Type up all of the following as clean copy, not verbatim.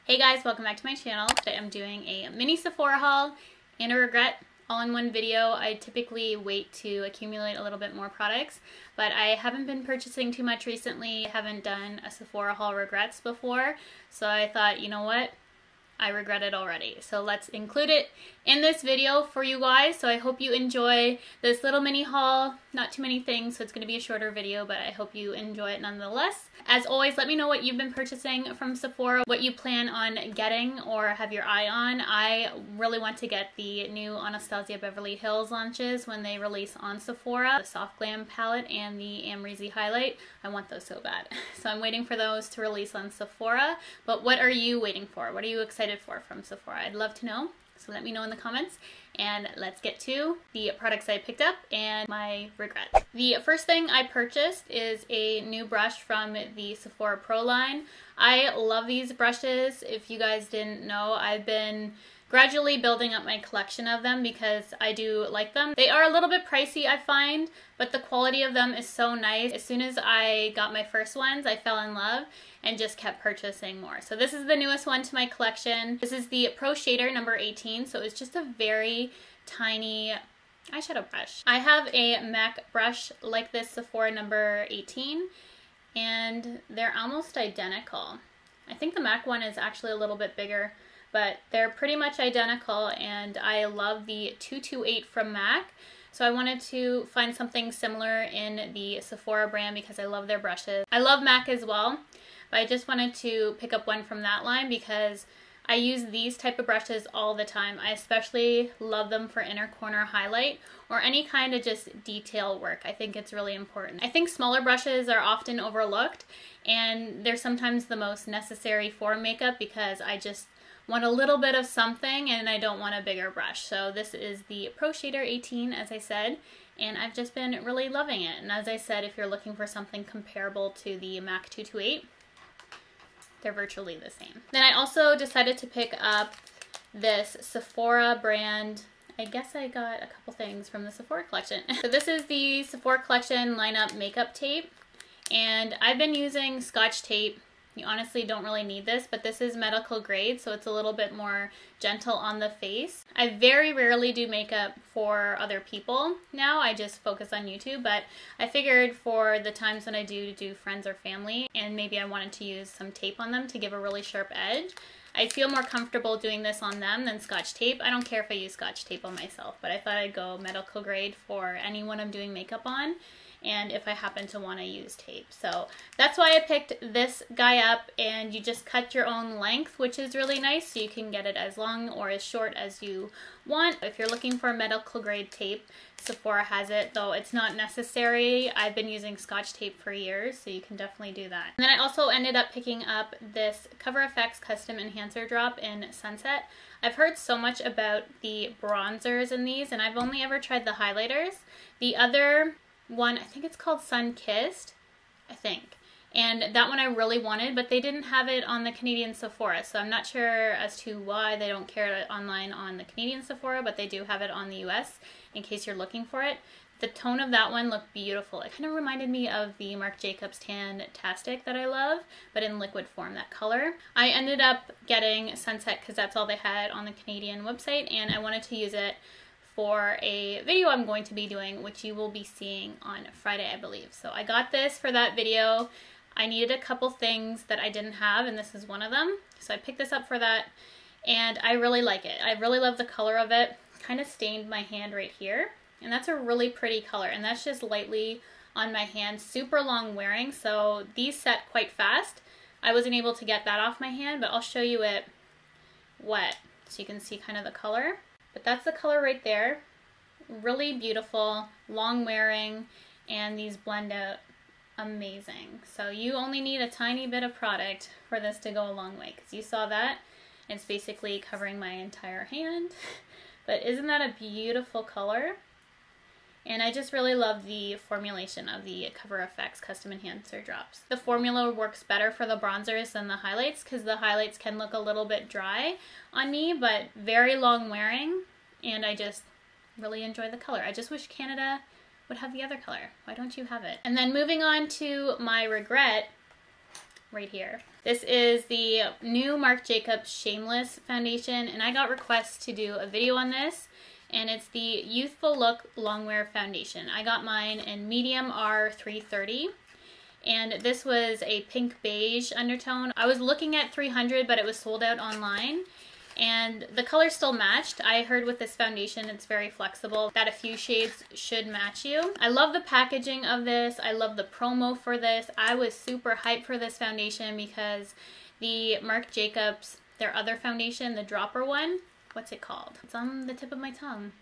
Hey guys, welcome back to my channel. Today I'm doing a mini Sephora haul and a regret all in one video. I typically wait to accumulate a little bit more products, but I haven't been purchasing too much recently. I haven't done a Sephora haul regrets before, so I thought, you know what? I regret it already. So let's include it in this video for you guys. So I hope you enjoy this little mini haul. Not too many things, so it's going to be a shorter video, but I hope you enjoy it nonetheless. As always, let me know what you've been purchasing from Sephora, what you plan on getting or have your eye on. I really want to get the new Anastasia Beverly Hills launches when they release on Sephora. The Soft Glam palette and the Amrezy highlight. I want those so bad. So I'm waiting for those to release on Sephora. But what are you waiting for? What are you excited for from Sephora? I'd love to know. So let me know in the comments, and let's get to the products I picked up and my regrets. The first thing I purchased is a new brush from the Sephora Pro line. I love these brushes. If you guys didn't know, I've been gradually building up my collection of them because I do like them. They are a little bit pricey, I find, but the quality of them is so nice. As soon as I got my first ones, I fell in love and just kept purchasing more. So this is the newest one to my collection. This is the Pro Shader number 18, so it's just a very tiny eyeshadow brush. I have a MAC brush like this Sephora number 18, and they're almost identical. I think the MAC one is actually a little bit bigger, but they're pretty much identical, and I love the 228 from MAC. So I wanted to find something similar in the Sephora brand because I love their brushes. I love MAC as well, but I just wanted to pick up one from that line because I use these type of brushes all the time. I especially love them for inner corner highlight or any kind of just detail work. I think it's really important. I think smaller brushes are often overlooked, and they're sometimes the most necessary for makeup because I just want a little bit of something and I don't want a bigger brush. So this is the Pro Shader 18, as I said, and I've just been really loving it. And as I said, if you're looking for something comparable to the MAC 228, they're virtually the same. Then I also decided to pick up this Sephora brand. I guess I got a couple things from the Sephora collection. So this is the Sephora collection lineup makeup tape, and I've been using Scotch tape. You honestly don't really need this, but this is medical grade, so it's a little bit more gentle on the face. I very rarely do makeup for other people now. I just focus on YouTube, but I figured for the times when I do friends or family, and maybe I wanted to use some tape on them to give a really sharp edge, I feel more comfortable doing this on them than Scotch tape. I don't care if I use Scotch tape on myself, but I thought I'd go medical grade for anyone I'm doing makeup on, and if I happen to want to use tape. So that's why I picked this guy up, and you just cut your own length, which is really nice, so you can get it as long or as short as you want. If you're looking for medical grade tape, Sephora has it, though it's not necessary. I've been using Scotch tape for years, so you can definitely do that. And then I also ended up picking up this Cover FX Custom Enhancer Drop in Sunset. I've heard so much about the bronzers in these, and I've only ever tried the highlighters. The other one, I think it's called Sun Kissed, I think. And that one I really wanted, but they didn't have it on the Canadian Sephora, so I'm not sure as to why they don't carry it online on the Canadian Sephora, but they do have it on the US in case you're looking for it. The tone of that one looked beautiful. It kind of reminded me of the Marc Jacobs Tan-tastic that I love, but in liquid form, that color. I ended up getting Sunset because that's all they had on the Canadian website, and I wanted to use it for a video I'm going to be doing, which you will be seeing on Friday, I believe. So I got this for that video. I needed a couple things that I didn't have, and this is one of them. So I picked this up for that, and I really like it. I really love the color of it. Kind of stained my hand right here, and that's a really pretty color, and that's just lightly on my hand. Super long wearing, so these set quite fast. I wasn't able to get that off my hand, but I'll show you it wet so you can see kind of the color. But that's the color right there. Really beautiful, long wearing, and these blend out amazing. So you only need a tiny bit of product for this to go a long way, because you saw that. It's basically covering my entire hand. But isn't that a beautiful color? And I just really love the formulation of the Cover FX Custom Enhancer Drops. The formula works better for the bronzers than the highlights because the highlights can look a little bit dry on me, but very long wearing, and I just really enjoy the color. I just wish Canada would have the other color. Why don't you have it? And then moving on to my regret, right here. This is the new Marc Jacobs Shameless foundation, and I got requests to do a video on this, and it's the Youthful-Look Longwear Foundation. I got mine in medium R330, and this was a pink beige undertone. I was looking at 300, but it was sold out online. And the color still matched. I heard with this foundation it's very flexible, that a few shades should match you. I love the packaging of this. I love the promo for this. I was super hyped for this foundation because the Marc Jacobs, their other foundation, the dropper one, what's it called? It's on the tip of my tongue.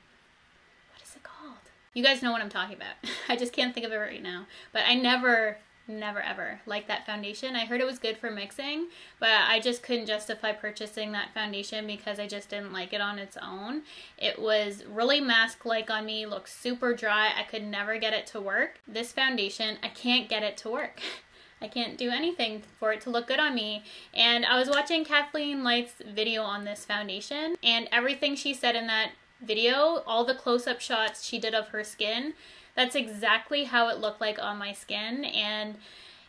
What is it called? You guys know what I'm talking about. I just can't think of it right now. But I never ever liked that foundation. I heard it was good for mixing, but I just couldn't justify purchasing that foundation because I just didn't like it on its own. It was really mask-like on me, looked super dry. I could never get it to work. This foundation, I can't get it to work. I can't do anything for it to look good on me. And I was watching Kathleen Light's video on this foundation, and everything she said in that video, all the close-up shots she did of her skin, that's exactly how it looked like on my skin. And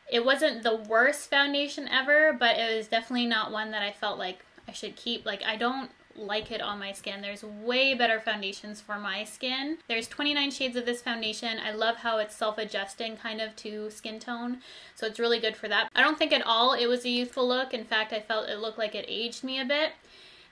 it wasn't the worst foundation ever, but it was definitely not one that I felt like I should keep. Like, I don't like it on my skin. There's way better foundations for my skin. There's 29 shades of this foundation. I love how it's self-adjusting kind of to skin tone, so it's really good for that. I don't think at all it was a youthful look. In fact, I felt it looked like it aged me a bit.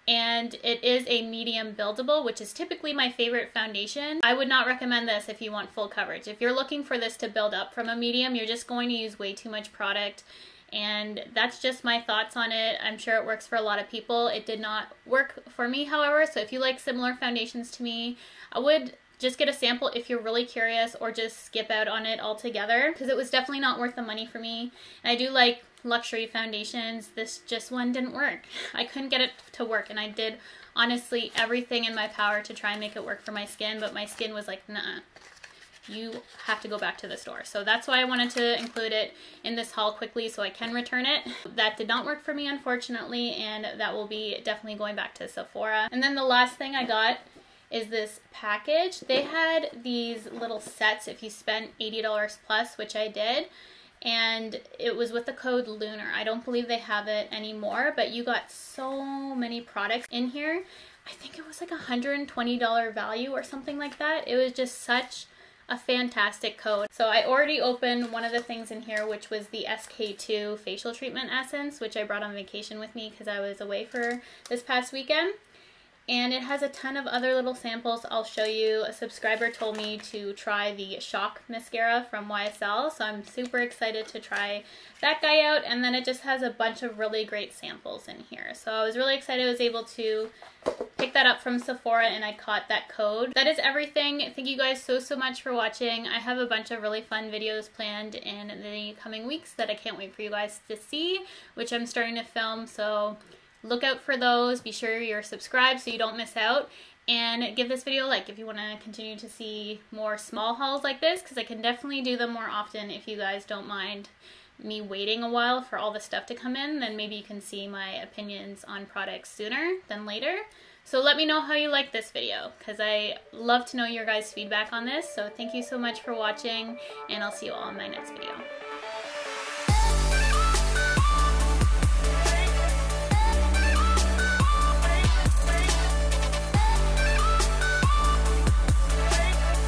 And it is a medium buildable, which is typically my favorite foundation. I would not recommend this if you want full coverage. If you're looking for this to build up from a medium, you're just going to use way too much product. And that's just my thoughts on it. I'm sure it works for a lot of people. It did not work for me, however. So if you like similar foundations to me, I would just get a sample if you're really curious, or just skip out on it altogether, because it was definitely not worth the money for me. And I do like luxury foundations. This just one didn't work. I couldn't get it to work, and I did honestly everything in my power to try and make it work for my skin, but my skin was like, nah, you have to go back to the store. So that's why I wanted to include it in this haul quickly so I can return it. That did not work for me, unfortunately, and that will be definitely going back to Sephora. And then the last thing I got is this package. They had these little sets if you spent $80 plus, which I did, and it was with the code LUNAR. I don't believe they have it anymore, but you got so many products in here. I think it was like $120 value or something like that. It was just such a fantastic code. So I already opened one of the things in here, which was the SK2 facial treatment essence, which I brought on vacation with me because I was away for this past weekend. And it has a ton of other little samples I'll show you. A subscriber told me to try the Shock mascara from YSL, so I'm super excited to try that guy out. And then it just has a bunch of really great samples in here. So I was really excited I was able to pick that up from Sephora, and I caught that code. That is everything. Thank you guys so much for watching. I have a bunch of really fun videos planned in the coming weeks that I can't wait for you guys to see, which I'm starting to film, so look out for those. Be sure you're subscribed so you don't miss out, and give this video a like if you want to continue to see more small hauls like this, because I can definitely do them more often if you guys don't mind me waiting a while for all the stuff to come in. Then maybe you can see my opinions on products sooner than later. So let me know how you like this video, because I love to know your guys' feedback on this. So thank you so much for watching, and I'll see you all in my next video.